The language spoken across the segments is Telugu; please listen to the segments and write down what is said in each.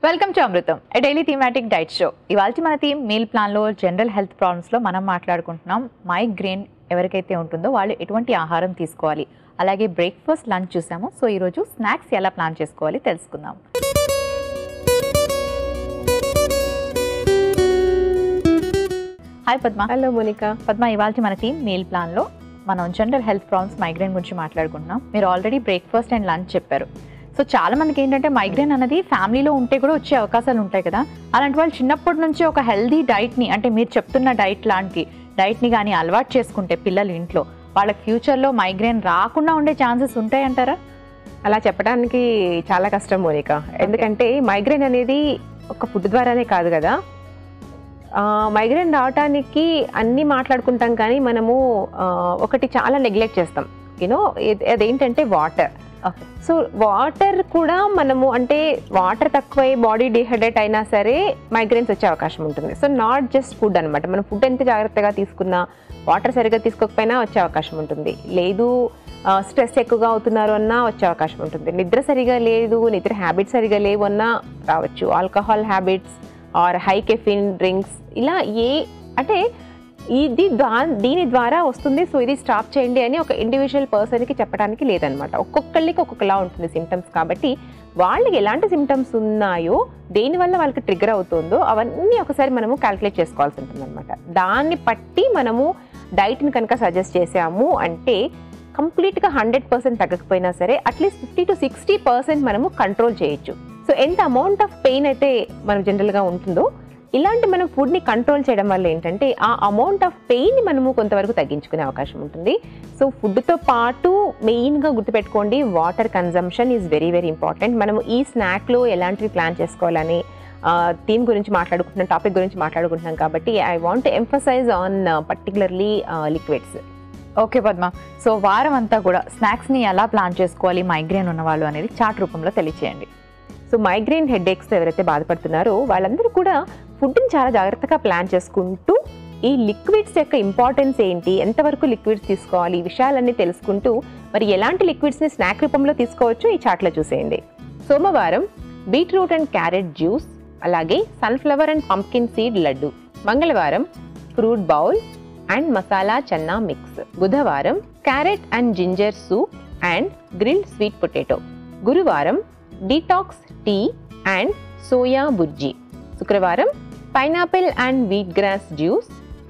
Welcome to Amrutham, A daily thematic diet show. ఇవాళ మన థీమ్ మీల్ ప్లాన్లో జనరల్ హెల్త్ ప్రాబ్లమ్స్లో మనం మాట్లాడుకుంటున్నాం. మైగ్రేన్ ఎవరికైతే ఉంటుందో వాళ్ళు ఎటువంటి ఆహారం తీసుకోవాలి, అలాగే బ్రేక్ఫాస్ట్, లంచ్ చూసాము. సో ఈరోజు స్నాక్స్ ఎలా ప్లాన్ చేసుకోవాలి తెలుసుకుందాం. హాయ్ పద్మ. హలో మోనికా. పద్మ, ఇవాళ మన థీమ్ మీల్ ప్లాన్లో మనం జనరల్ హెల్త్ ప్రాబ్లమ్స్ మైగ్రేన్ గురించి మాట్లాడుకుంటున్నాం. మీరు ఆల్రెడీ బ్రేక్ఫాస్ట్ అండ్ లంచ్ చెప్పారు. సో చాలా మందికి ఏంటంటే మైగ్రేన్ అనేది ఫ్యామిలీలో ఉంటే కూడా వచ్చే అవకాశాలు ఉంటాయి కదా. అలాంటి వాళ్ళు చిన్నప్పటి నుంచి ఒక హెల్దీ డైట్ని, అంటే మీరు చెప్తున్న డైట్ లాంటి డైట్ని కానీ అలవాటు చేసుకుంటే పిల్లలు ఇంట్లో, వాళ్ళకి ఫ్యూచర్లో మైగ్రేన్ రాకుండా ఉండే ఛాన్సెస్ ఉంటాయంటారా? అలా చెప్పడానికి చాలా కష్టం మోనికా. ఎందుకంటే మైగ్రేన్ అనేది ఒక ఫుడ్ ద్వారానే కాదు కదా. మైగ్రేన్ రావటానికి అన్నీ మాట్లాడుకుంటాం, కానీ మనము ఒకటి చాలా నెగ్లెక్ట్ చేస్తాం. యూనో, అదేంటంటే వాటర్. సో వాటర్ కూడా మనము, అంటే వాటర్ తక్కువై బాడీ డిహైడ్రేట్ అయినా సరే మైగ్రేన్స్ వచ్చే అవకాశం ఉంటుంది. సో నాట్ జస్ట్ ఫుడ్ అనమాట. మనం ఫుడ్ ఎంత జాగ్రత్తగా తీసుకున్నా, వాటర్ సరిగ్గా తీసుకోకపోయినా వచ్చే అవకాశం ఉంటుంది. లేదు స్ట్రెస్ ఎక్కువగా అవుతున్నారు అన్నా వచ్చే అవకాశం ఉంటుంది. నిద్ర సరిగా లేదు, నిద్ర హ్యాబిట్స్ సరిగా లేవు అన్నా రావచ్చు. Alcohol habits or high caffeine drinks, ఇలా అంటే దీని ద్వారా వస్తుంది. సో ఇది స్టాప్ చేయండి అని ఒక ఇండివిజువల్ పర్సన్కి చెప్పడానికి లేదనమాట. ఒక్కొక్కళ్ళకి ఒక్కొక్కలా ఉంటుంది సిమ్టమ్స్. కాబట్టి వాళ్ళకి ఎలాంటి సిమ్టమ్స్ ఉన్నాయో, దేనివల్ల వాళ్ళకి ట్రిగర్ అవుతుందో అవన్నీ ఒకసారి మనము క్యాల్కులేట్ చేసుకోవాల్సి ఉంటుంది అనమాట. దాన్ని బట్టి మనము డైట్ని కనుక సజెస్ట్ చేసాము అంటే కంప్లీట్గా 100% తగ్గకపోయినా సరే అట్లీస్ట్ 50 to 60% మనము కంట్రోల్ చేయొచ్చు. సో ఎంత అమౌంట్ ఆఫ్ పెయిన్ అయితే మనం జనరల్గా ఉంటుందో, ఇలాంటి మనం ఫుడ్ని కంట్రోల్ చేయడం వల్ల ఏంటంటే ఆ అమౌంట్ ఆఫ్ పెయిన్ని మనము కొంతవరకు తగ్గించుకునే అవకాశం ఉంటుంది. సో ఫుడ్తో పాటు మెయిన్గా గుర్తుపెట్టుకోండి, water consumption is very very important. మనము ఈ స్నాక్లో ఎలాంటివి ప్లాన్ చేసుకోవాలని థీమ్ గురించి మాట్లాడుకుంటున్నాం, టాపిక్ గురించి మాట్లాడుకుంటున్నాం. కాబట్టి I want emphasise on particularly liquids. Okay Padma, so వారం అంతా కూడా స్నాక్స్ని ఎలా ప్లాన్ చేసుకోవాలి మైగ్రేన్ ఉన్నవాళ్ళు అనేది చార్ట్ రూపంలో తెలియచేయండి. సో మైగ్రేన్ హెడేక్స్ ఎవరైతే బాధపడుతున్నారో వాళ్ళందరూ కూడా ఫుడ్ని చాలా జాగ్రత్తగా ప్లాన్ చేసుకుంటూ, ఈ లిక్విడ్స్ యొక్క ఇంపార్టెన్స్ ఏంటి, ఎంతవరకు లిక్విడ్స్ తీసుకోవాలి, ఈ విషయాలన్నీ తెలుసుకుంటూ మరి ఎలాంటి లిక్విడ్స్ని స్నాక్ రూపంలో తీసుకోవచ్చు ఈ చార్ట్లో చూసేయండి. సోమవారం బీట్రూట్ అండ్ క్యారెట్ జ్యూస్, అలాగే sunflower and pumpkin seed laddu. మంగళవారం fruit bowl and masala chana mix. బుధవారం carrot and ginger soup and grilled sweet potato. గురువారం detox tea and soya bhurji. శుక్రవారం pineapple and wheat grass juice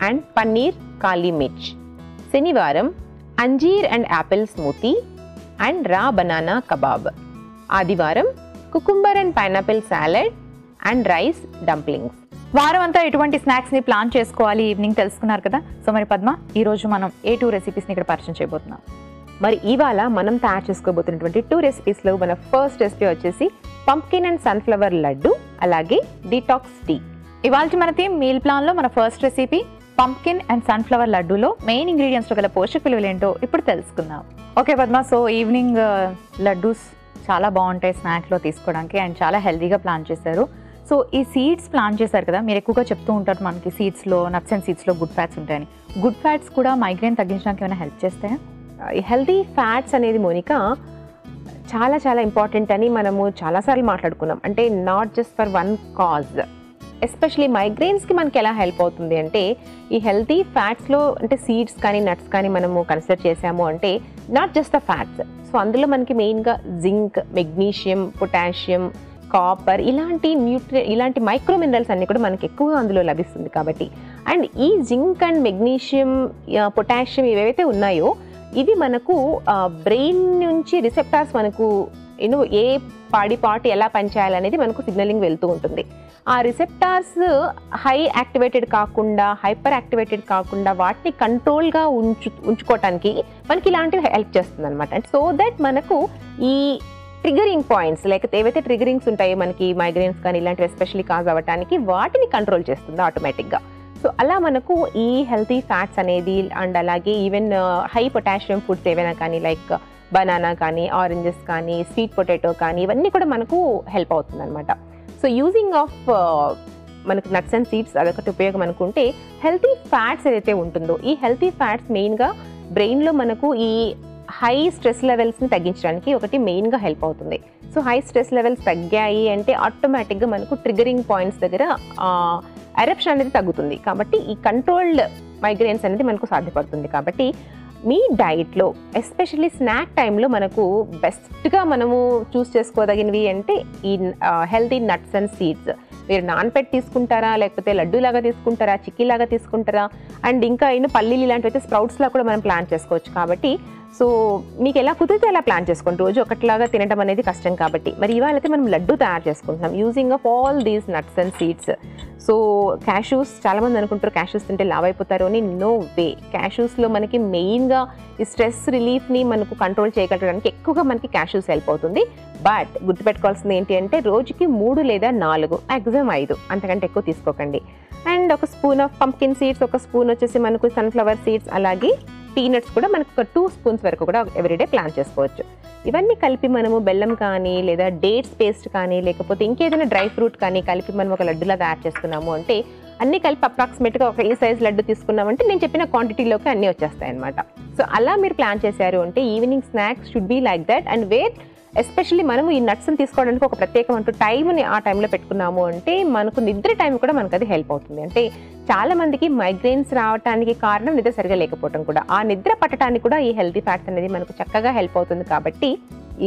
and paneer kali mirch. శనివారం anjeer and apple smoothie and raw banana kebab. ఆదివారం cucumber and pineapple salad and rice dumplings. వారం అంతా ఎటువంటి స్నాక్స్ని ప్లాన్ చేసుకోవాలి ఈవినింగ్ తెలుసుకున్నారు కదా. సో మరి పద్మ, ఈరోజు మనం ఏ 2 రెసిపీస్ని ఇక్కడ పరిచయం చేయబోతున్నాం. మరి ఇవాళ మనం తయారు చేసుకోబోతున్నటువంటి 2 రెసిపీస్లో మన ఫస్ట్ రెసిపీ వచ్చేసి పంప్కిన్ అండ్ సన్ఫ్లవర్ లడ్డు, అలాగే డీటాక్స్ టీ. ఇవాళ మన థీమ్ మీల్ ప్లాన్లో మన first recipe pumpkin and sunflower లడ్డూలో మెయిన్ ఇంగ్రీడియంట్స్లో గల పోషక విలువలు ఏంటో ఇప్పుడు తెలుసుకుందాం. Okay Padma, so evening laddus చాలా బాగుంటాయి స్నాక్లో తీసుకోవడానికి అండ్ చాలా హెల్తీగా ప్లాన్ చేశారు. సో ఈ సీడ్స్ ప్లాన్ చేశారు కదా, మీరు ఎక్కువగా చెప్తూ ఉంటారు మనకి సీడ్స్లో, నట్స్ అండ్ సీడ్స్లో గుడ్ ఫ్యాట్స్ ఉంటాయని. గుడ్ ఫ్యాట్స్ కూడా మైగ్రేన్ తగ్గించడానికి ఏమైనా హెల్ప్ చేస్తాయా? హెల్తీ ఫ్యాట్స్ అనేది మోనికా చాలా చాలా ఇంపార్టెంట్ అని మనము చాలాసార్లు మాట్లాడుకున్నాం. అంటే not just for one cause. Especially మైగ్రేన్స్కి మనకి ఎలా హెల్ప్ అవుతుంది అంటే, ఈ హెల్తీ ఫ్యాట్స్లో అంటే సీడ్స్ కానీ నట్స్ కానీ మనము కన్సిడర్ చేసాము అంటే not just the fats. So అందులో మనకి మెయిన్గా జింక్, మెగ్నీషియం, పొటాషియం, కాపర్, ఇలాంటి మైక్రో మినరల్స్ అన్నీ కూడా మనకి ఎక్కువగా అందులో లభిస్తుంది. కాబట్టి అండ్ ఈ జింక్ అండ్ మెగ్నీషియం, పొటాషియం ఇవేవైతే ఉన్నాయో ఇవి మనకు బ్రెయిన్ నుంచి రిసెప్టార్స్ మనకు ఏ పార్ట్ ఎలా పనిచేయాలనేది మనకు సిగ్నలింగ్ వెళ్తూ ఉంటుంది. ఆ రిసెప్టార్స్ హై యాక్టివేటెడ్ కాకుండా, హైపర్ యాక్టివేటెడ్ కాకుండా వాటిని కంట్రోల్గా ఉంచుకోవటానికి మనకి ఇలాంటివి హెల్ప్ చేస్తుంది అనమాట. అండ్ సో దట్ మనకు ఈ ట్రిగరింగ్ పాయింట్స్, లేకపోతే ఏవైతే ట్రిగరింగ్స్ ఉంటాయో మనకి మైగ్రేన్స్ కానీ ఇలాంటివి ఎస్పెషల్లీ కాజ్ అవ్వటానికి వాటిని కంట్రోల్ చేస్తుంది ఆటోమేటిక్గా. సో అలా మనకు ఈ హెల్తీ ఫ్యాట్స్ అనేది అండ్ అలాగే ఈవెన్ హై పొటాషియం ఫుడ్స్ ఏవైనా కానీ లైక్ బనానా కానీ, ఆరెంజెస్ కానీ, స్వీట్ పొటాటో కానీ ఇవన్నీ కూడా మనకు హెల్ప్ అవుతుంది అనమాట. సో యూజింగ్ ఆఫ్ మనకు నట్స్ అండ్ సీడ్స్ అదొకటి ఉపయోగం అనుకుంటే, హెల్తీ ఫ్యాట్స్ ఏదైతే ఉంటుందో ఈ హెల్తీ ఫ్యాట్స్ మెయిన్గా బ్రెయిన్లో మనకు ఈ హై స్ట్రెస్ లెవెల్స్ని తగ్గించడానికి ఒకటి మెయిన్గా హెల్ప్ అవుతుంది. సో హై స్ట్రెస్ లెవెల్స్ తగ్గాయి అంటే ఆటోమేటిక్గా మనకు ట్రిగరింగ్ పాయింట్స్ దగ్గర ఎరప్షన్ అనేది తగ్గుతుంది. కాబట్టి ఈ కంట్రోల్డ్ మైగ్రేన్స్ అనేది మనకు సాధ్యపడుతుంది. కాబట్టి మీ డైట్లో ఎస్పెషల్లీ స్నాక్ టైంలో మనకు బెస్ట్గా మనము చూస్ చేసుకోదగినవి అంటే ఈ హెల్తీ నట్స్ అండ్ సీడ్స్. మీరు నాన్పెట్ తీసుకుంటారా, లేకపోతే లడ్డు లాగా తీసుకుంటారా, చిక్కీ లాగా తీసుకుంటారా, అండ్ ఇంకా పల్లీలు ఇలాంటివి అయితే స్ప్రౌట్స్లా కూడా మనం ప్లాన్ చేసుకోవచ్చు. కాబట్టి సో మీకు ఎలా కుదిరితే అలా ప్లాన్ చేసుకోండి. రోజు ఒకటిలాగా తినడం అనేది కష్టం కాబట్టి. మరి ఇవాళ అయితే మనం లడ్డు తయారు చేసుకుంటున్నాం using of all these nuts and seeds. So cashews, చాలామంది అనుకుంటారు క్యాష్యూస్ తింటే లావ్ అయిపోతారు అని. No way. క్యాష్యూస్లో మనకి మెయిన్గా ఈ స్ట్రెస్ రిలీఫ్ని మనకు కంట్రోల్ చేయగలగడానికి ఎక్కువగా మనకి క్యాష్యూస్ హెల్ప్ అవుతుంది. బట్ గుర్తుపెట్టుకోవాల్సింది ఏంటి అంటే రోజుకి 3 లేదా 4, మ్యాక్సిమం 5, అంతకంటే ఎక్కువ తీసుకోకండి. అండ్ ఒక స్పూన్ ఆఫ్ పంప్కిన్ సీడ్స్, ఒక స్పూన్ వచ్చేసి మనకు సన్ఫ్లవర్ సీడ్స్, అలాగే పీనట్స్ కూడా మనకు ఒక 2 స్పూన్స్ వరకు కూడా ఎవ్రీడే ప్లాన్ చేసుకోవచ్చు. ఇవన్నీ కలిపి మనము బెల్లం కానీ లేదా డేట్స్ పేస్ట్ కానీ లేకపోతే ఇంకేదైనా డ్రై ఫ్రూట్ కానీ కలిపి మనం ఒక లడ్డులా తయారు చేసుకున్నాము అంటే అన్నీ కలిపి అప్రాక్సిమేట్గా ఒక ఈ సైజ్ లడ్డు తీసుకున్నామంటే నేను చెప్పిన క్వాంటిటీలోకి అన్నీ వచ్చేస్తాయి అనమాట. సో అలా మీరు ప్లాన్ చేశారు అంటే evening snacks should be like that. And where especially మనము ఈ నట్స్ని తీసుకోవడానికి ఒక ప్రత్యేకమైన టైంని ఆ టైంలో పెట్టుకున్నాము అంటే మనకు నిద్ర టైం కూడా మనకు అది హెల్ప్ అవుతుంది. అంటే చాలా మందికి మైగ్రేన్స్ రావడానికి కారణం నిద్ర సరిగా లేకపోవడం కూడా. ఆ నిద్ర పట్టడానికి కూడా ఈ హెల్తీ ఫ్యాట్స్ అనేది మనకు చక్కగా హెల్ప్ అవుతుంది. కాబట్టి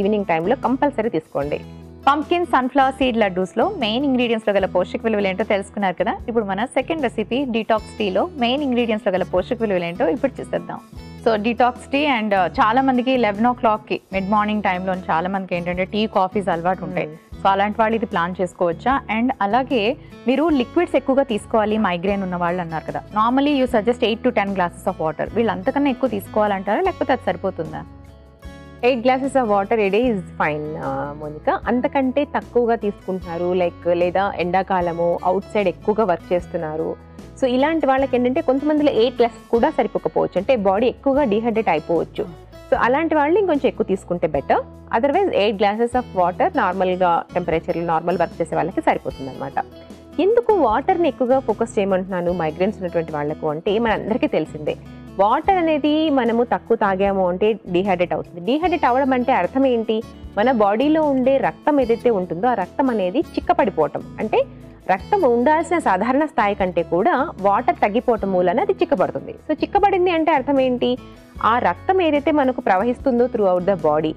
ఈవినింగ్ టైంలో కంపల్సరీ తీసుకోండి. పంప్కిన్ సన్ఫ్లవర్ సీడ్ లడ్డూస్లో మెయిన్ ఇంగ్రీడియంట్స్లో గల పోషక విలువలు ఏంటో తెలుసుకున్నారు కదా. ఇప్పుడు మన సెకండ్ రెసిపీ డీటాక్స్ టీలో మెయిన్ ఇంగ్రీడియంట్స్లో గల పోషక విలువలు ఏంటో ఇప్పుడు చూసేద్దాం. సో డీటాక్స్ టీ అండ్ చాలా మందికి 11 o'clockకి మిడ్ మార్నింగ్ టైంలో చాలా మందికి ఏంటంటే టీ కాఫీస్ అలవాటు ఉంటాయి. సో అలాంటి వాళ్ళు ఇది ప్లాన్ చేసుకోవచ్చా? అండ్ అలాగే మీరు లిక్విడ్స్ ఎక్కువగా తీసుకోవాలి మైగ్రేన్ ఉన్న వాళ్ళు అన్నారు కదా. Normally you suggest 8 to 10 glasses of water. వీళ్ళు అంతకన్నా ఎక్కువ తీసుకోవాలంటారా లేకపోతే అది సరిపోతుందా? 8 glasses of water a day is fine Monica. అంతకంటే తక్కువగా తీసుకుంటున్నారు లేదా ఎండాకాలము అవుట్ సైడ్ ఎక్కువగా వర్క్ చేస్తున్నారు. సో ఇలాంటి వాళ్ళకి ఏంటంటే కొంతమందిలో 8 glasses కూడా సరిపోకపోవచ్చు. అంటే బాడీ ఎక్కువగా డీహైడ్రేట్ అయిపోవచ్చు. సో అలాంటి వాళ్ళు ఇంకొంచెం ఎక్కువ తీసుకుంటే better. Otherwise 8 glasses of water నార్మల్గా టెంపరేచర్లో నార్మల్ వర్క్ చేసే వాళ్ళకి సరిపోతుంది అనమాట. ఎందుకు వాటర్ని ఎక్కువగా ఫోకస్ చేయమంటున్నాను మైగ్రేన్స్ ఉన్నటువంటి వాళ్ళకు అంటే మనందరికీ తెలిసిందే వాటర్ అనేది మనము తక్కువ తాగాము అంటే డీహైడ్రేట్ అవుతుంది. డీహైడ్రేట్ అవ్వడం అంటే అర్థం ఏంటి? మన బాడీలో ఉండే రక్తం ఏదైతే ఉంటుందో ఆ రక్తం అనేది చిక్కపడిపోవటం. అంటే రక్తం ఉండాల్సిన సాధారణ స్థాయి కంటే కూడా వాటర్ తగ్గిపోవటం మూలన అది చిక్కబడుతుంది. సో చిక్కబడింది అంటే అర్థం ఏంటి? ఆ రక్తం ఏదైతే మనకు ప్రవహిస్తుందో త్రూ అవుట్ ద బాడీ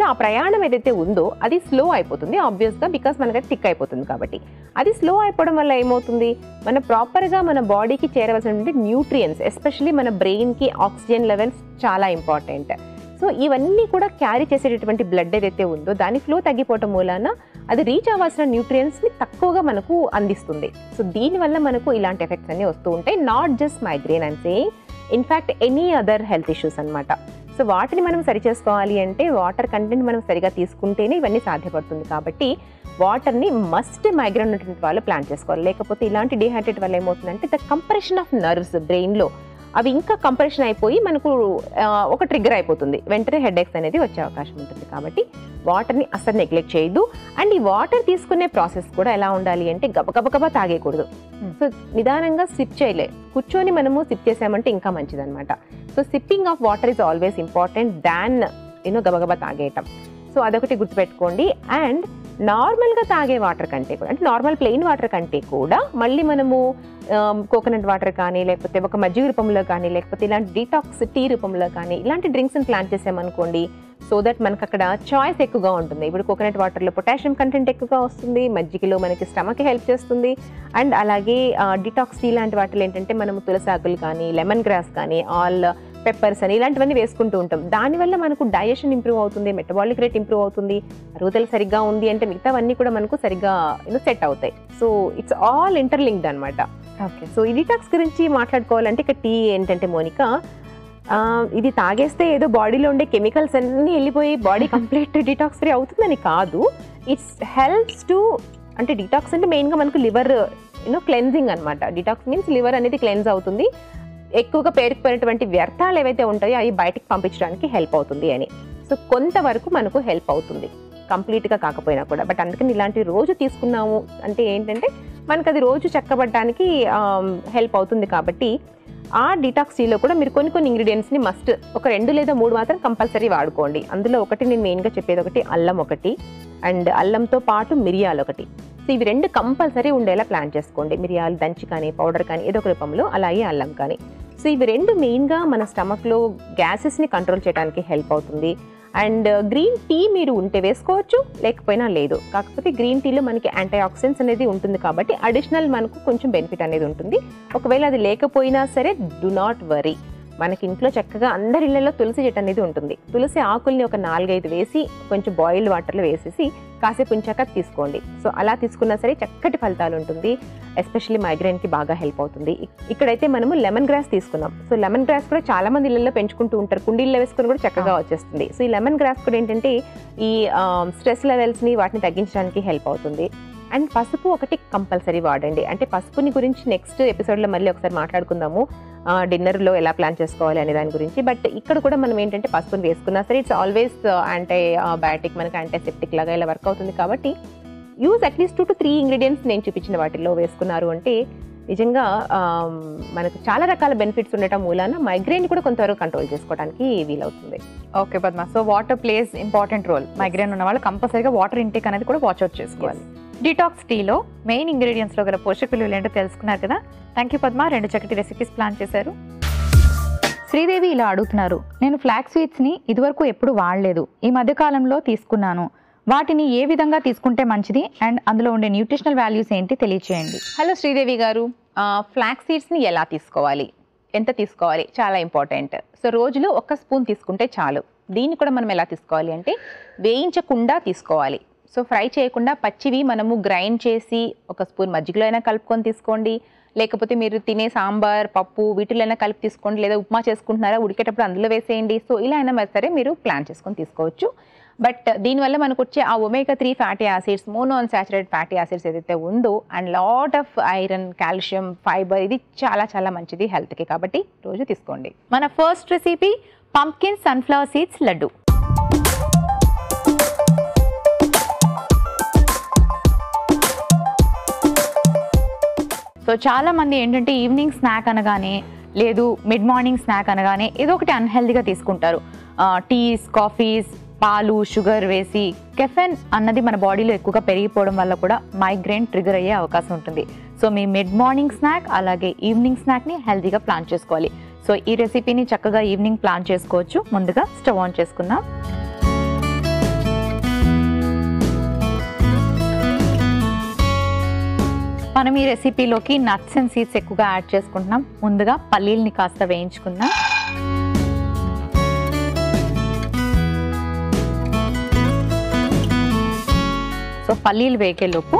ఆ ప్రయాణం ఏదైతే ఉందో అది స్లో అయిపోతుంది ఆబ్వియస్గా, బికాస్ మనకి థిక్ అయిపోతుంది. కాబట్టి అది స్లో అయిపోవడం వల్ల ఏమవుతుంది? మన ప్రాపర్గా మన బాడీకి చేరవలసినటువంటి న్యూట్రియంట్స్, ఎస్పెషల్లీ మన బ్రెయిన్కి ఆక్సిజన్ లెవెల్స్ చాలా ఇంపార్టెంట్. సో ఇవన్నీ కూడా క్యారీ చేసేటటువంటి బ్లడ్ ఏదైతే ఉందో దాని ఫ్లో తగ్గిపోవటం మూలాన అది రీచ్ అవ్వాల్సిన న్యూట్రియంట్స్ని తక్కువగా మనకు అందిస్తుంది. సో దీనివల్ల మనకు ఇలాంటి ఎఫెక్ట్స్ అన్నీ వస్తూ ఉంటాయి. Not just migraine and saying, in fact any other health issues అనమాట. సో వాటిని మనం సరి చేసుకోవాలి అంటే వాటర్ కంటెంట్ మనం సరిగా తీసుకుంటేనే ఇవన్నీ సాధ్యపడుతుంది. కాబట్టి వాటర్ని మస్ట్ మైగ్రేన్ ఉన్నటువంటి వాళ్ళు ప్లాన్ చేసుకోవాలి. లేకపోతే ఇలాంటి డిహైడ్రేట్ వల్ల ఏమవుతుందంటే ద కంప్రెషన్ ఆఫ్ నర్వ్స్ బ్రెయిన్లో అవి ఇంకా కంప్రెషన్ అయిపోయి మనకు ఒక ట్రిగ్గర్ అయిపోతుంది. వెంటనే హెడేక్స్ అనేది వచ్చే అవకాశం ఉంటుంది. కాబట్టి వాటర్ని అస్సలు నెగ్లెక్ట్ చేయొద్దు. అండ్ ఈ వాటర్ తీసుకునే ప్రాసెస్ కూడా ఎలా ఉండాలి అంటే గబగబగబా తాగేయకూడదు. సో నిదానంగా సిప్ చేయలే, కూర్చొని మనము సిప్ చేసామంటే ఇంకా మంచిదన్నమాట. So sipping of water is always important than గబగబా తాగేయటం. సో అదొకటి గుర్తుపెట్టుకోండి. అండ్ నార్మల్గా తాగే వాటర్ కంటే కూడా అంటే నార్మల్ ప్లెయిన్ వాటర్ కంటే కూడా మళ్ళీ మనము కోకోనట్ వాటర్ కానీ లేకపోతే ఒక మజ్జిగ రూపంలో కానీ లేకపోతే ఇలాంటి డీటాక్స్ టీ రూపంలో కానీ ఇలాంటి డ్రింక్స్ని ప్లాన్ చేసామనుకోండి, సో దట్ మనకు అక్కడ చాయిస్ ఎక్కువగా ఉంటుంది. ఇప్పుడు కోకోనట్ వాటర్లో పొటాషియం కంటెంట్ ఎక్కువగా వస్తుంది, మజ్జిగలో మనకి స్టమక్కి హెల్ప్ చేస్తుంది. అండ్ అలాగే డీటాక్స్ టీ లాంటి వాటిలో ఏంటంటే మనము తులసాకులు కానీ లెమన్ గ్రాస్ కానీ ఆల్ పెప్పర్స్ అని ఇలాంటివన్నీ వేసుకుంటూ ఉంటాం. దానివల్ల మనకు డైజెషన్ ఇంప్రూవ్ అవుతుంది, మెటబాలిక్ రేట్ ఇంప్రూవ్ అవుతుంది, అరుగుదల సరిగ్గా ఉంది అంటే మిగతావన్నీ కూడా మనకు సరిగ్గా సెట్ అవుతాయి. సో ఇట్స్ ఆల్ ఇంటర్లింక్డ్ అనమాట. ఓకే, సో ఈ డీటాక్స్ గురించి మాట్లాడుకోవాలంటే ఇక టీ ఏంటంటే మోనికా, ఇది తాగేస్తే ఏదో బాడీలో ఉండే కెమికల్స్ అన్నీ వెళ్ళిపోయి బాడీ కంప్లీట్ డీటాక్స్ ఫ్రీ అవుతుందని కాదు. ఇట్స్ హెల్ప్స్ టు అంటే డీటాక్స్ అంటే మెయిన్గా మనకు లివర్ క్లెన్జింగ్ అనమాట. డీటాక్స్ మీన్స్ లివర్ అనేది క్లెన్స్ అవుతుంది, ఎక్కువగా పేరుకుపోయినటువంటి వ్యర్థాలు ఏవైతే ఉంటాయో అవి బయటికి పంపించడానికి హెల్ప్ అవుతుంది అని. సో కొంతవరకు మనకు హెల్ప్ అవుతుంది. కంప్లీట్గా కాకపోయినా కూడా. బట్ అందుకని ఇలాంటివి రోజు తీసుకున్నాము అంటే ఏంటంటే మనకు అది రోజు చెక్కబడడానికి హెల్ప్ అవుతుంది. కాబట్టి ఆ డిటాక్స్ టీలో కూడా మీరు కొన్ని ఇంగ్రీడియంట్స్ని మస్ట్ ఒక 2 లేదా 3 మాత్రం కంపల్సరీ వాడుకోండి. అందులో ఒకటి నేను మెయిన్గా చెప్పేది ఒకటి అల్లం ఒకటి, అండ్ అల్లంతో పాటు మిరియాలు ఒకటి. సో ఇవి 2 కంపల్సరీ ఉండేలా ప్లాన్ చేసుకోండి. మిరియాలు దంచి కానీ పౌడర్ కానీ ఏదో ఒక రూపంలో, అలాగే అల్లం కానీ. సో ఇవి 2 మెయిన్గా మన స్టమక్లో గ్యాసెస్ని కంట్రోల్ చేయడానికి హెల్ప్ అవుతుంది. అండ్ గ్రీన్ టీ మీరు ఉంటే వేసుకోవచ్చు, లేకపోయినా లేదు. కాకపోతే గ్రీన్ టీలో మనకి యాంటీ ఆక్సిడెంట్స్ అనేది ఉంటుంది కాబట్టి అడిషనల్ మనకు కొంచెం బెనిఫిట్ అనేది ఉంటుంది. ఒకవేళ అది లేకపోయినా సరే డు నాట్ వరీ, మనకి ఇంట్లో చక్కగా అందరి ఇళ్లలో తులసి చెట్టు అనేది ఉంటుంది. తులసి ఆకుల్ని ఒక 4-5 వేసి కొంచెం బాయిల్డ్ వాటర్లో వేసేసి కాసేపు ఉంచాక తీసుకోండి. సో అలా తీసుకున్నా సరే చక్కటి ఫలితాలు ఉంటుంది. ఎస్పెషల్లీ మైగ్రేన్కి బాగా హెల్ప్ అవుతుంది. ఇక్కడైతే మనము లెమన్ గ్రాస్ తీసుకున్నాం. సో లెమన్ గ్రాస్ కూడా చాలా మంది ఇళ్లలో పెంచుకుంటూ ఉంటారు, కుండీల్లో వేసుకుని కూడా చక్కగా వచ్చేస్తుంది. సో ఈ లెమన్ గ్రాస్ కూడా ఏంటంటే ఈ స్ట్రెస్ లెవెల్స్ని వాటిని తగ్గించడానికి హెల్ప్ అవుతుంది. అండ్ పసుపు ఒకటి కంపల్సరీ వాడండి. అంటే పసుపుని గురించి నెక్స్ట్ ఎపిసోడ్లో మళ్ళీ ఒకసారి మాట్లాడుకుందాము, డిన్నర్లో ఎలా ప్లాన్ చేసుకోవాలి అనే దాని గురించి. బట్ ఇక్కడ కూడా మనం ఏంటంటే పసుపుని వేసుకున్నా సరే ఇట్స్ ఆల్వేస్ యాంటీ బయాటిక్, మనకి యాంటీసెప్టిక్ లాగా ఇలా వర్క్ అవుతుంది. కాబట్టి యూజ్ అట్లీస్ట్ 2 to 3 ఇంగ్రీడియంట్స్ నేను చూపించిన వాటిల్లో వేసుకున్నారు అంటే నిజంగా మనకు చాలా రకాల బెనిఫిట్స్ ఉండటం మూలాన మైగ్రేన్ కూడా కొంతవరకు కంట్రోల్ చేసుకోవడానికి వీలవుతుంది. Okay Padma, so water plays important role. Migraine ఉన్న వాళ్ళు కంపల్సరీగా వాటర్ ఇంటేక్ అనేది కూడా వాచ్ అవుట్ చేసుకోవాలి. డిటాక్స్ టీలో మెయిన్ ఇంగ్రీడియంట్స్లో గల పోషక విలువలు ఏంటో తెలుసుకున్నారు కదా. థ్యాంక్ యూ పద్మ, 2 చక్కటి రెసిపీస్ ప్లాన్ చేశారు. శ్రీదేవి ఇలా అడుగుతున్నారు, నేను ఫ్లాక్స్ సీడ్స్ని ఇదివరకు ఎప్పుడు వాడలేదు, ఈ మధ్యకాలంలో తీసుకున్నాను, వాటిని ఏ విధంగా తీసుకుంటే మంచిది అండ్ అందులో ఉండే న్యూట్రిషనల్ వాల్యూస్ ఏంటి తెలియచేయండి. హలో శ్రీదేవి గారు, ఫ్లాక్స్ సీడ్స్ని ఎలా తీసుకోవాలి, ఎంత తీసుకోవాలి చాలా ఇంపార్టెంట్. సో రోజులో 1 స్పూన్ తీసుకుంటే చాలు. దీన్ని కూడా మనం ఎలా తీసుకోవాలి అంటే వేయించకుండా తీసుకోవాలి. సో ఫ్రై చేయకుండా పచ్చివి మనము గ్రైండ్ చేసి 1 స్పూన్ మజ్జిగలో అయినా కలుపుకొని తీసుకోండి, లేకపోతే మీరు తినే సాంబార్ పప్పు వీటిలో అయినా కలిపి తీసుకోండి, లేదా ఉప్మా చేసుకుంటున్నారా ఉడికేటప్పుడు అందులో వేసేయండి. సో ఇలా అయినా సరే మీరు ప్లాన్ చేసుకొని తీసుకోవచ్చు. బట్ దీనివల్ల మనకు వచ్చే ఆ omega-3 fatty acids, monounsaturated fatty acids ఏదైతే ఉందో and lot of iron, calcium, fibre, ఇది చాలా చాలా మంచిది హెల్త్కి. కాబట్టి రోజు తీసుకోండి. మన first recipe pumpkin sunflower seeds laddu. So చాలా మంది ఏంటంటే ఈవినింగ్ స్నాక్ అనగానే లేదు మిడ్ మార్నింగ్ స్నాక్ అనగానే ఏదో ఒకటి అన్హెల్దీగా తీసుకుంటారు. టీస్, కాఫీస్, పాలు, షుగర్ వేసి కెఫెన్ అన్నది మన బాడీలో ఎక్కువగా పెరిగిపోవడం వల్ల కూడా మైగ్రేన్ ట్రిగర్ అయ్యే అవకాశం ఉంటుంది. సో మీ మిడ్ మార్నింగ్ స్నాక్ అలాగే ఈవినింగ్ స్నాక్ని హెల్తీగా ప్లాన్ చేసుకోవాలి. సో ఈ రెసిపీని చక్కగా ఈవినింగ్ ప్లాన్ చేసుకోవచ్చు. ముందుగా స్టవ్ ఆన్ చేసుకుందాం. మనం ఈ రెసిపీలోకి నట్స్ అండ్ సీడ్స్ ఎక్కువగా యాడ్ చేసుకుంటున్నాం. ముందుగా పల్లీల్ని కాస్త వేయించుకుందాం. సో పల్లీలు వేగేలోపు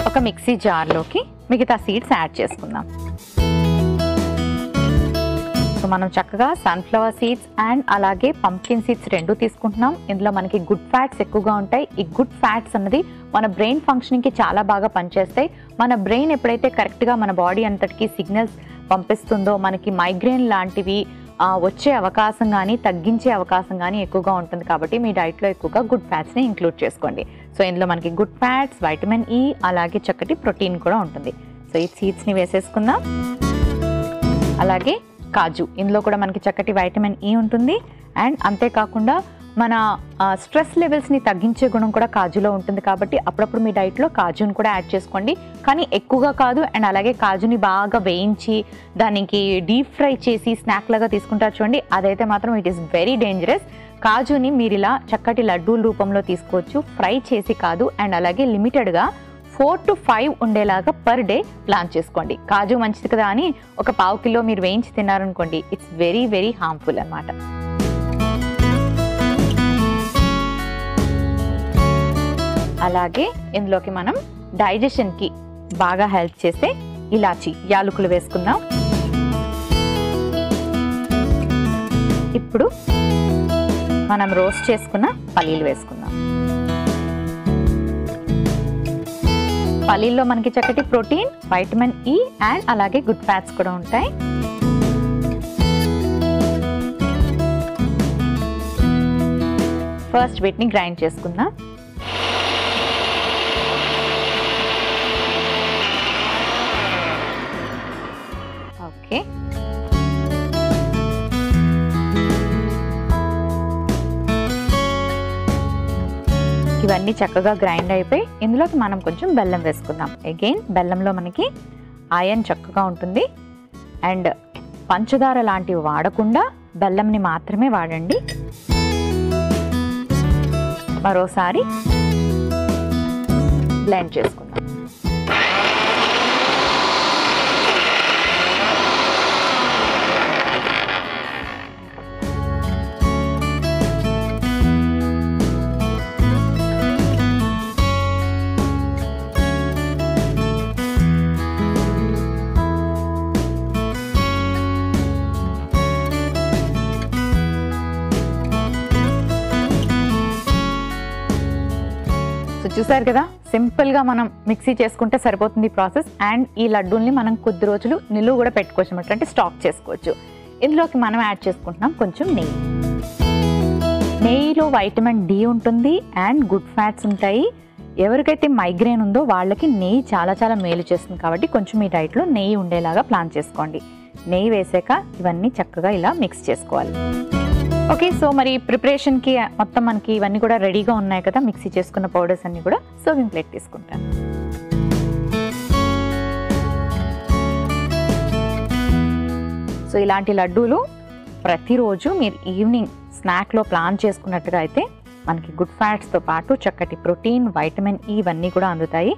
ఒక మిక్సీ జార్లోకి మిగతా సీడ్స్ యాడ్ చేసుకుందాం. సో మనం చక్కగా సన్ఫ్లవర్ సీడ్స్ అండ్ అలాగే పంప్కిన్ సీడ్స్ 2 తీసుకుంటున్నాం. ఇందులో మనకి గుడ్ ఫ్యాట్స్ ఎక్కువగా ఉంటాయి. ఈ గుడ్ ఫ్యాట్స్ అన్నది మన బ్రెయిన్ ఫంక్షనింగ్కి చాలా బాగా పనిచేస్తాయి. మన బ్రెయిన్ ఎప్పుడైతే కరెక్ట్గా మన బాడీ అంతటికి సిగ్నల్స్ పంపిస్తుందో మనకి మైగ్రేన్ లాంటివి వచ్చే అవకాశం కానీ తగ్గించే అవకాశం కానీ ఎక్కువగా ఉంటుంది. కాబట్టి మీ డైట్లో ఎక్కువగా గుడ్ ఫ్యాట్స్ని ఇంక్లూడ్ చేసుకోండి. సో ఇందులో మనకి గుడ్ ఫ్యాట్స్, వైటమిన్ ఈ, అలాగే చక్కటి ప్రోటీన్ కూడా ఉంటుంది. సో ఈ సీడ్స్ని వేసేసుకుందాం. అలాగే కాజు, ఇందులో కూడా మనకి చక్కటి వైటమిన్ ఈ ఉంటుంది. అండ్ అంతేకాకుండా మన స్ట్రెస్ లెవెల్స్ని తగ్గించే గుణం కూడా కాజులో ఉంటుంది. కాబట్టి అప్పుడప్పుడు మీ డైట్లో కాజుని కూడా యాడ్ చేసుకోండి, కానీ ఎక్కువగా కాదు. అండ్ అలాగే కాజుని బాగా వేయించి దానికి డీప్ ఫ్రై చేసి స్నాక్ లాగా తీసుకుంటారు చూడండి, అదైతే మాత్రం ఇట్ ఈస్ వెరీ డేంజరస్. కాజుని మీరు ఇలా చక్కటి లడ్డూల రూపంలో తీసుకోవచ్చు, ఫ్రై చేసి కాదు. అండ్ అలాగే లిమిటెడ్గా 4 to 5 ఉండేలాగా పర్ డే ప్లాన్ చేసుకోండి. కాజు మంచిది కదా అని ఒక 1/2 కిలో మీరు వేయించి తిన్నారనుకోండి, ఇట్స్ వెరీ వెరీ హార్మ్ఫుల్ అన్నమాట. అలాగే ఇందులోకి మనం డైజెషన్కి బాగా హెల్ప్ చేసే ఇలాచి, యాలకులు వేసుకుందాం. ఇప్పుడు మనం రోస్ట్ చేసుకున్న పల్లీలు వేసుకుందాం. పల్లీల్లో మనకి చక్కటి ప్రోటీన్, వైటమిన్ ఈ అండ్ అలాగే గుడ్ ఫ్యాట్స్ కూడా ఉంటాయి. ఫస్ట్ వీటిని గ్రైండ్ చేసుకుందాం. ఓకే, ఇవన్నీ చక్కగా గ్రైండ్ అయిపోయి ఇందులోకి మనం కొంచెం బెల్లం వేసుకుందాం. అగైన్ బెల్లంలో మనకి ఐరన్ చక్కగా ఉంటుంది. అండ్ పంచదార లాంటివి వాడకుండా బెల్లంని మాత్రమే వాడండి. మరోసారి బ్లెండ్ చేసుకుందాం. చూసారు కదా, సింపుల్గా మనం మిక్సీ చేసుకుంటే సరిపోతుంది ప్రాసెస్. అండ్ ఈ లడ్డూల్ని మనం కొద్ది రోజులు నిలువ కూడా పెట్టుకోవచ్చు అన్నమాట, అంటే స్టాక్ చేసుకోవచ్చు. ఇందులోకి మనం యాడ్ చేసుకుంటున్నాం కొంచెం నెయ్యి. నెయ్యిలో వైటమిన్ డి ఉంటుంది అండ్ గుడ్ ఫ్యాట్స్ ఉంటాయి. ఎవరికైతే మైగ్రేన్ ఉందో వాళ్ళకి నెయ్యి చాలా చాలా మేలు చేస్తుంది. కాబట్టి కొంచెం ఈ డైట్లో నెయ్యి ఉండేలాగా ప్లాన్ చేసుకోండి. నెయ్యి వేసాక ఇవన్నీ చక్కగా ఇలా మిక్స్ చేసుకోవాలి. ఓకే, సో మరి ప్రిపరేషన్కి మొత్తం మనకి ఇవన్నీ కూడా రెడీగా ఉన్నాయి కదా, మిక్సీ చేసుకున్న పౌడర్స్ అన్నీ కూడా. సర్వింగ్ ప్లేట్ తీసుకుంటాను. సో ఇలాంటి లడ్డూలు ప్రతిరోజు మీరు ఈవినింగ్ స్నాక్లో ప్లాన్ చేసుకున్నట్టుగా అయితే మనకి గుడ్ ఫ్యాట్స్తో పాటు చక్కటి ప్రోటీన్, వైటమిన్ ఈ ఇవన్నీ కూడా అందుతాయి.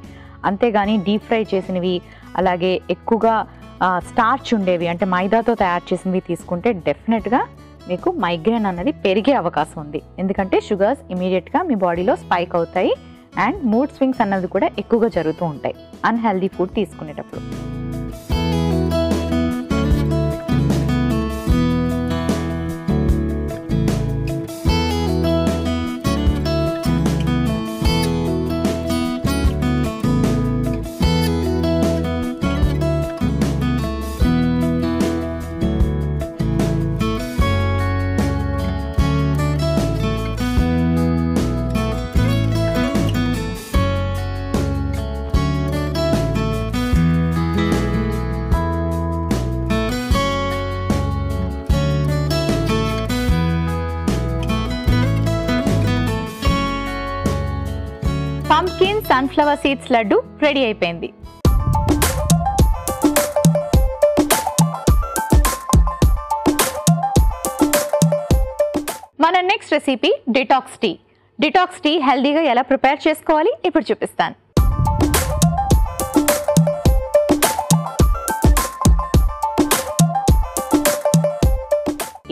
అంతేగాని డీప్ ఫ్రై చేసినవి, అలాగే ఎక్కువగా స్టార్చ్ ఉండేవి అంటే మైదాతో తయారు చేసినవి తీసుకుంటే డెఫినెట్గా మీకు మైగ్రేన్ అన్నది పెరిగే అవకాశం ఉంది. ఎందుకంటే షుగర్స్ ఇమీడియట్గా మీ బాడీలో స్పైక్ అవుతాయి అండ్ మూడ్ స్వింగ్స్ అన్నది కూడా ఎక్కువగా జరుగుతూ ఉంటాయి అన్హెల్దీ ఫుడ్ తీసుకునేటప్పుడు. Pumpkin sunflower seeds laddu ready అయిపోయింది. మన next recipe detox tea. Detox tea హెల్దీగా ఎలా ప్రిపేర్ చేసుకోవాలి ఇప్పుడు చూపిస్తాను.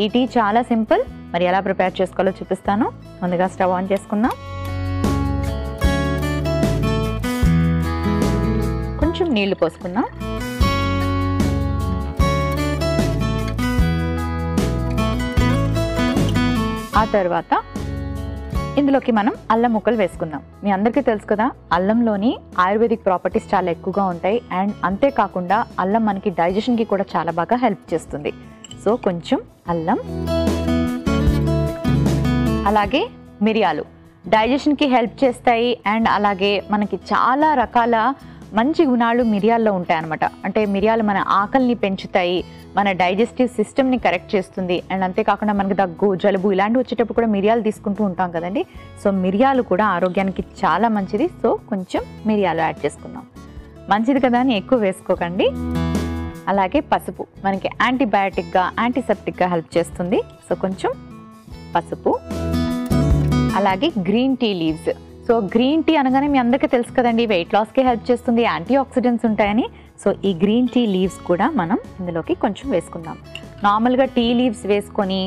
ఈ టీ చాలా సింపుల్, మరి ఎలా ప్రిపేర్ చేసుకోవాలో చూపిస్తాను. ముందుగా స్టవ్ ఆన్ చేసుకుందాం. కొంచెం నీళ్లు పోసుకుందాం. ఆ తర్వాత ఇందులోకి మనం అల్లం ముక్కలు వేసుకుందాం. మీ అందరికీ తెలుసు కదా, అల్లంలోని ఆయుర్వేదిక్ ప్రాపర్టీస్ చాలా ఎక్కువగా ఉంటాయి. అండ్ అంతేకాకుండా అల్లం మనకి డైజెషన్కి కూడా చాలా బాగా హెల్ప్ చేస్తుంది. సో కొంచెం అల్లం, అలాగే మిరియాలు డైజెషన్కి హెల్ప్ చేస్తాయి. అండ్ అలాగే మనకి చాలా రకాల మంచి గుణాలు మిరియాల్లో ఉంటాయి అన్నమాట. అంటే మిరియాలు మన ఆకలిని పెంచుతాయి, మన డైజెస్టివ్ సిస్టమ్ని కరెక్ట్ చేస్తుంది. అండ్ అంతేకాకుండా మనకి దగ్గు, జలుబు ఇలాంటివి వచ్చేటప్పుడు కూడా మిరియాలు తీసుకుంటూ ఉంటాం కదండి. సో మిరియాలు కూడా ఆరోగ్యానికి చాలా మంచిది. సో కొంచెం మిరియాలు యాడ్ చేసుకుందాం. మంచిది కదా అని ఎక్కువ వేసుకోకండి. అలాగే పసుపు మనకి యాంటీబయాటిక్గా, యాంటీసెప్టిక్గా హెల్ప్ చేస్తుంది. సో కొంచెం పసుపు, అలాగే green tea leaves. So green tea అనగానే మీ అందరికీ తెలుసు కదండి, వెయిట్ లాస్కి హెల్ప్ చేస్తుంది, యాంటీ ఆక్సిడెంట్స్ ఉంటాయని. సో ఈ గ్రీన్ టీ లీవ్స్ కూడా మనం ఇందులోకి కొంచెం వేసుకుందాం. నార్మల్గా టీ లీవ్స్ వేసుకొని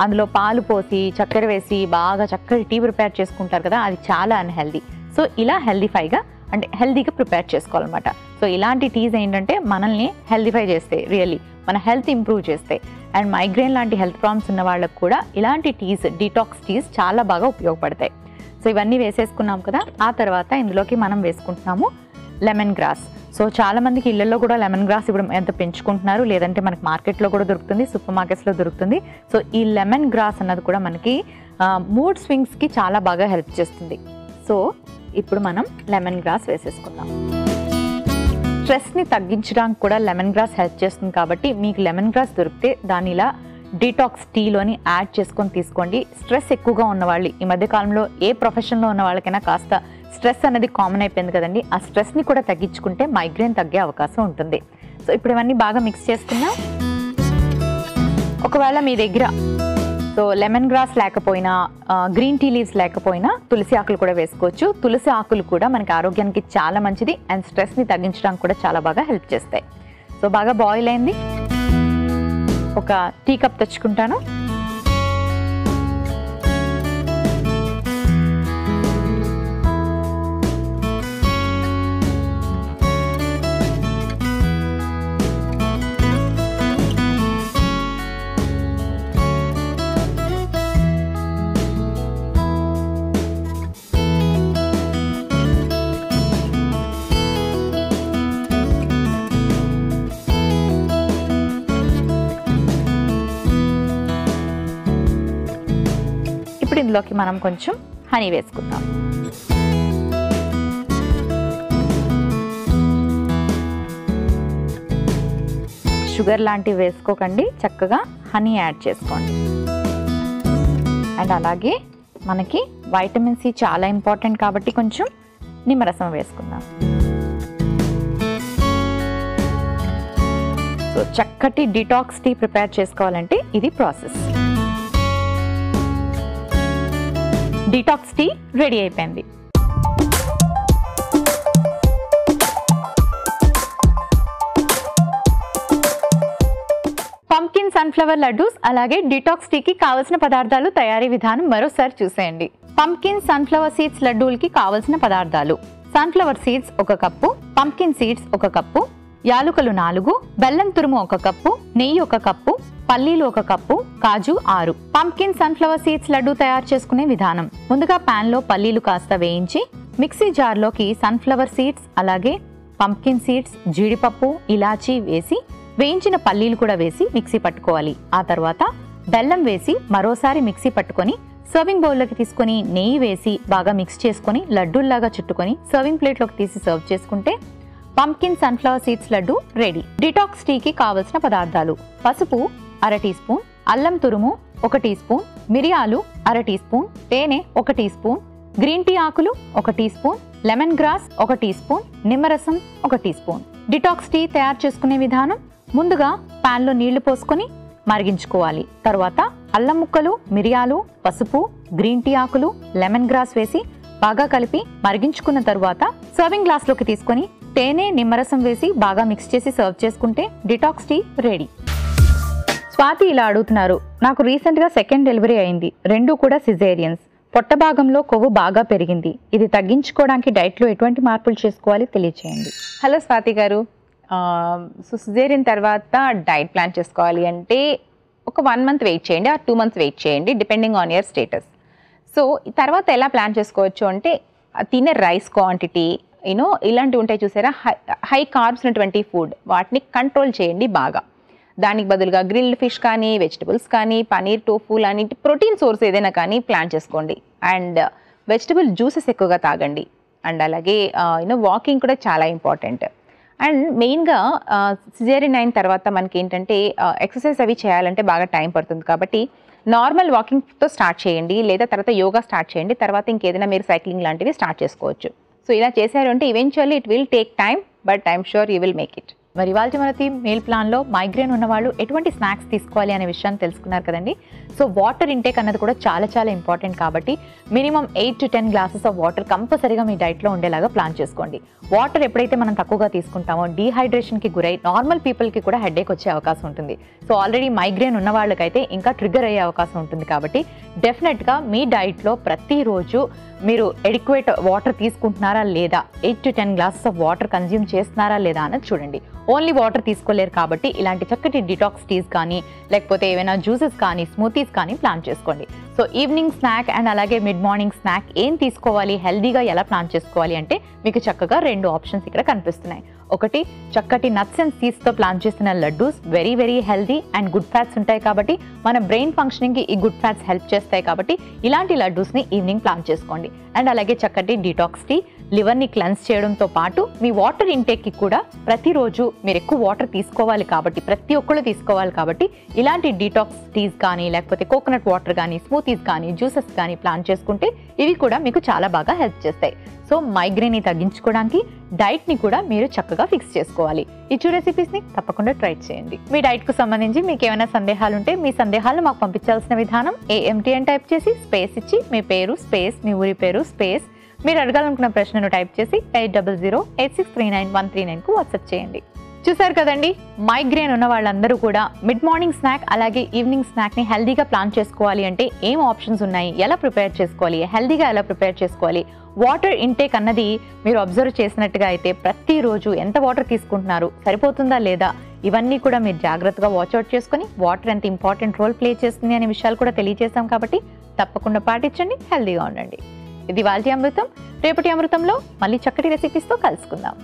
అందులో పాలు పోసి చక్కెర వేసి బాగా చక్కటి టీ ప్రిపేర్ చేసుకుంటారు కదా, అది చాలా అన్హెల్దీ. సో ఇలా హెల్దీఫైగా అంటే హెల్దీగా ప్రిపేర్ చేసుకోవాలన్నమాట. సో ఇలాంటి టీస్ ఏంటంటే మనల్ని హెల్దీఫై చేస్తాయి, రియల్లీ మన హెల్త్ ఇంప్రూవ్ చేస్తాయి. అండ్ మైగ్రేన్ లాంటి హెల్త్ ప్రాబ్లమ్స్ ఉన్న వాళ్ళకు కూడా ఇలాంటి టీస్, డీటాక్స్ టీస్ చాలా బాగా ఉపయోగపడతాయి. సో ఇవన్నీ వేసేసుకున్నాం కదా. ఆ తర్వాత ఇందులోకి మనం వేసుకుంటున్నాము లెమన్ గ్రాస్. సో చాలా మందికి ఇళ్లలో కూడా లెమన్ గ్రాస్ ఇప్పుడు ఎంత పెంచుకుంటున్నారు, లేదంటే మనకి మార్కెట్లో కూడా దొరుకుతుంది, సూపర్ మార్కెట్స్లో దొరుకుతుంది. సో ఈ లెమన్ గ్రాస్ అన్నది కూడా మనకి మూడ్ స్వింగ్స్కి చాలా బాగా హెల్ప్ చేస్తుంది. సో ఇప్పుడు మనం లెమన్ గ్రాస్ వేసేసుకుందాం. స్ట్రెస్ని తగ్గించడానికి కూడా లెమన్ గ్రాస్ హెల్ప్ చేస్తుంది కాబట్టి మీకు లెమన్ గ్రాస్ దొరికితే దాన్ని ఇలా డీటాక్స్ టీలోని యాడ్ చేసుకొని తీసుకోండి. స్ట్రెస్ ఎక్కువగా ఉన్నవాళ్ళు, ఈ మధ్యకాలంలో ఏ ప్రొఫెషన్లో ఉన్న వాళ్ళకైనా కాస్త స్ట్రెస్ అనేది కామన్ అయిపోయింది కదండి, ఆ స్ట్రెస్ని కూడా తగ్గించుకుంటే మైగ్రేన్ తగ్గే అవకాశం ఉంటుంది. సో ఇప్పుడు ఇవన్నీ బాగా మిక్స్ చేసుకుందాం. ఒకవేళ మీ దగ్గర సో లెమన్ గ్రాస్ లేకపోయినా, గ్రీన్ టీ లీవ్స్ లేకపోయినా తులసి ఆకులు కూడా వేసుకోవచ్చు. తులసి ఆకులు కూడా మనకి ఆరోగ్యానికి చాలా మంచిది అండ్ స్ట్రెస్ని తగ్గించడానికి కూడా చాలా బాగా హెల్ప్ చేస్తాయి. సో బాగా బాయిల్ అయింది. ఒక టీ కప్ తెచ్చుకుంటాను. ఇందులోకి మనం కొంచెం హనీ వేసుకుందాం. షుగర్ లాంటివి వేసుకోకండి, చక్కగా హనీ యాడ్ చేసుకోండి. అండ్ అలాగే మనకి వైటమిన్ సి చాలా ఇంపార్టెంట్ కాబట్టి కొంచెం నిమ్మరసం వేసుకుందాం. సో చక్కటి డిటాక్స్ టీ ప్రిపేర్ చేసుకోవాలంటే ఇది ప్రాసెస్. డిటాక్స్ టీ రెడీ అయిపోయింది. పంకిన్ సన్ఫ్లవర్ లడ్డూస్ అలాగే డిటాక్స్ టీకి కావలసిన పదార్థాలు, తయారీ విధానం మరోసారి చూసేయండి. పంకిన్ సన్ఫ్లవర్ సీడ్స్ లడ్డూలకి కావలసిన పదార్థాలు: sunflower seeds 1 cup, pumpkin seeds 1 cup, యాలుకలు 4, బెల్లం తురుము 1 కప్పు, నెయ్యి 1 కప్పు, పల్లీలు 1 కప్పు, కాజు 6. పంకిన్ సన్ఫ్లవర్ సీడ్స్ లడ్డు తయారు చేసుకునే విధానం: ముందుగా పాన్ లో పల్లీలు కాస్త వేయించి మిక్సీ జార్లోకి సన్ఫ్లవర్ సీడ్స్ అలాగే పంకిన్ సీడ్స్, జీడిపప్పు, ఇలాచీ వేసి వేయించిన పల్లీలు కూడా వేసి మిక్సీ పట్టుకోవాలి. ఆ తర్వాత బెల్లం వేసి మరోసారి మిక్సీ పట్టుకొని సర్వింగ్ బౌల్లోకి తీసుకొని నెయ్యి వేసి బాగా మిక్స్ చేసుకొని లడ్డూల్లాగా చుట్టుకొని సర్వింగ్ ప్లేట్లోకి తీసి సర్వ్ చేసుకుంటే pumpkin sunflower seeds laddu ready. Detox టీకి కావలసిన పదార్థాలు: పసుపు 1/2 టీ స్పూన్, అల్లం తురుము 1 టీ స్పూన్, మిరియాలు 1/2 టీ స్పూన్, తేనె 1 టీ స్పూన్, గ్రీన్ టీ ఆకులు 1 teaspoon, lemongrass 1 teaspoon, నిమ్మరసం 1 టీ స్పూన్. డిటాక్స్ టీ తయారు చేసుకునే విధానం: ముందుగా పాన్లో నీళ్లు పోసుకొని మరిగించుకోవాలి. తర్వాత అల్లం ముక్కలు, మిరియాలు, పసుపు, గ్రీన్ టీ ఆకులు, లెమన్ గ్రాస్ వేసి బాగా కలిపి మరిగించుకున్న తర్వాత సర్వింగ్ గ్లాస్లోకి తీసుకొని తేనె, నిమ్మరసం వేసి బాగా మిక్స్ చేసి సర్వ్ చేసుకుంటే డిటాక్స్ టీ రెడీ. స్వాతి ఇలా అడుగుతున్నారు: నాకు రీసెంట్గా 2nd డెలివరీ అయింది, 2 కూడా సిజేరియన్స్, పొట్ట భాగంలో కొవ్వు బాగా పెరిగింది, ఇది తగ్గించుకోవడానికి డైట్లో ఎటువంటి మార్పులు చేసుకోవాలి తెలియచేయండి. హలో స్వాతి గారు, సో సిజేరియన్ తర్వాత డైట్ ప్లాన్ చేసుకోవాలి అంటే ఒక 1 మంత్ వెయిట్ చేయండి, ఆ 2 మంత్స్ వెయిట్ చేయండి, depending on your status. So తర్వాత ఎలా ప్లాన్ చేసుకోవచ్చు అంటే తినే రైస్ క్వాంటిటీ, ఇలాంటివి ఉంటాయి చూసారా, హై కార్బ్స్ ఉన్నటువంటి ఫుడ్, వాటిని కంట్రోల్ చేయండి బాగా. దానికి బదులుగా గ్రిల్డ్ ఫిష్ కానీ, వెజిటబుల్స్ కానీ, పనీర్, టోఫు లాంటి ప్రోటీన్ సోర్స్ ఏదైనా కానీ ప్లాన్ చేసుకోండి. అండ్ వెజిటబుల్ జ్యూసెస్ ఎక్కువగా తాగండి. అండ్ అలాగే వాకింగ్ కూడా చాలా ఇంపార్టెంట్. అండ్ మెయిన్గా సిజేరియన్ అయిన తర్వాత మనకి ఏంటంటే ఎక్సర్సైజ్ అవి చేయాలంటే బాగా టైం పడుతుంది కాబట్టి నార్మల్ వాకింగ్తో స్టార్ట్ చేయండి, లేదా తర్వాత యోగా స్టార్ట్ చేయండి, తర్వాత ఇంకేదైనా మీరు సైక్లింగ్ లాంటివి స్టార్ట్ చేసుకోవచ్చు. సో ఇలా చేశారు అంటే eventually it will take time, but I'm sure you will make it. మరి ఇవాళ మన థీమ్ మీల్ ప్లాన్లో మైగ్రేన్ ఉన్నవాళ్ళు ఎటువంటి స్నాక్స్ తీసుకోవాలి అనే విషయాన్ని తెలుసుకున్నారు కదండి. సో వాటర్ ఇంటేక్ అన్నది కూడా చాలా చాలా ఇంపార్టెంట్ కాబట్టి minimum 8 to 10 glasses of water కంపల్సరీగా మీ డైట్లో ఉండేలాగా ప్లాన్ చేసుకోండి. వాటర్ ఎప్పుడైతే మనం తక్కువగా తీసుకుంటామో డీహైడ్రేషన్కి గురై నార్మల్ పీపుల్కి కూడా హెడేక్ వచ్చే అవకాశం ఉంటుంది. సో ఆల్రెడీ మైగ్రేన్ ఉన్న వాళ్ళకైతే ఇంకా ట్రిగ్గర్ అయ్యే అవకాశం ఉంటుంది కాబట్టి డెఫినెట్గా మీ డైట్లో ప్రతిరోజు మీరు ఎడిక్వేట్ వాటర్ తీసుకుంటున్నారా లేదా, 8 to 10 glasses of water consume చేస్తున్నారా లేదా అన్నది చూడండి. ఓన్లీ వాటర్ తీసుకోలేరు కాబట్టి ఇలాంటి చక్కటి డిటాక్స్ టీస్ కానీ, లేకపోతే ఏమైనా జ్యూసెస్ కానీ, స్మూతీస్ కానీ ప్లాన్ చేసుకోండి. సో ఈవినింగ్ స్నాక్ అండ్ అలాగే మిడ్ మార్నింగ్ స్నాక్ ఏం తీసుకోవాలి, హెల్దీగా ఎలా ప్లాన్ చేసుకోవాలి అంటే మీకు చక్కగా 2 ఆప్షన్స్ ఇక్కడ కనిపిస్తున్నాయి. ఒకటి చక్కటి నట్స్ అండ్ సీడ్స్తో ప్లాన్ చేసిన laddus very very healthy and good fats ఉంటాయి కాబట్టి మన బ్రెయిన్ ఫంక్షనింగ్కి ఈ గుడ్ ఫ్యాట్స్ హెల్ప్ చేస్తాయి కాబట్టి ఇలాంటి లడ్డూస్ని ఈవినింగ్ ప్లాన్ చేసుకోండి. అండ్ అలాగే చక్కటి డీటాక్స్ టీ లివర్ని క్లెన్స్ చేయడంతో పాటు మీ వాటర్ ఇంటేక్కి కూడా ప్రతిరోజు మీరు ఎక్కువ వాటర్ తీసుకోవాలి కాబట్టి ప్రతి ఒక్కళ్ళు తీసుకోవాలి కాబట్టి ఇలాంటి డీటాక్స్ టీస్ కానీ లేకపోతే కోకోనట్ వాటర్ కానీ స్మూతీస్ కానీ జ్యూసెస్ కానీ ప్లాన్ చేసుకుంటే ఇవి కూడా మీకు చాలా బాగా హెల్ప్ చేస్తాయి. సో మైగ్రేన్ని తగ్గించుకోవడానికి డైట్ని కూడా మీరు చక్కగా ఫిక్స్ చేసుకోవాలి. ఈ 2 రెసిపీస్ని తప్పకుండా ట్రై చేయండి. మీ డైట్కు సంబంధించి మీకు ఏమైనా సందేహాలు ఉంటే మీ సందేహాలను మాకు పంపించాల్సిన విధానం AMT అని టైప్ చేసి స్పేస్ ఇచ్చి మీ పేరు స్పేస్ మీ ఊరి పేరు స్పేస్ మీరు అడగాలనుకున్న ప్రశ్నను టైప్ చేసి 8008639139కు వాట్సాప్ చేయండి. చూసారు కదండి, మైగ్రేన్ ఉన్న వాళ్ళందరూ కూడా మిడ్ మార్నింగ్ స్నాక్ అలాగే ఈవినింగ్ స్నాక్ని హెల్దీగా ప్లాన్ చేసుకోవాలి అంటే ఏం ఆప్షన్స్ ఉన్నాయి, ఎలా ప్రిపేర్ చేసుకోవాలి, హెల్దీగా ఎలా ప్రిపేర్ చేసుకోవాలి, వాటర్ ఇంటేక్ అన్నది మీరు అబ్జర్వ్ చేసినట్టుగా అయితే ప్రతిరోజు ఎంత వాటర్ తీసుకుంటున్నారు, సరిపోతుందా లేదా, ఇవన్నీ కూడా మీరు జాగ్రత్తగా వాచ్అవుట్ చేసుకొని వాటర్ ఎంత ఇంపార్టెంట్ రోల్ ప్లే చేస్తుంది అనే విషయాలు కూడా తెలియజేశాం కాబట్టి తప్పకుండా పాటించండి, హెల్దీగా ఉండండి. ఇది వాళ్ళ అమృతం. రేపటి అమృతంలో మళ్ళీ చక్కటి రెసిపీస్తో కలుసుకుందాం.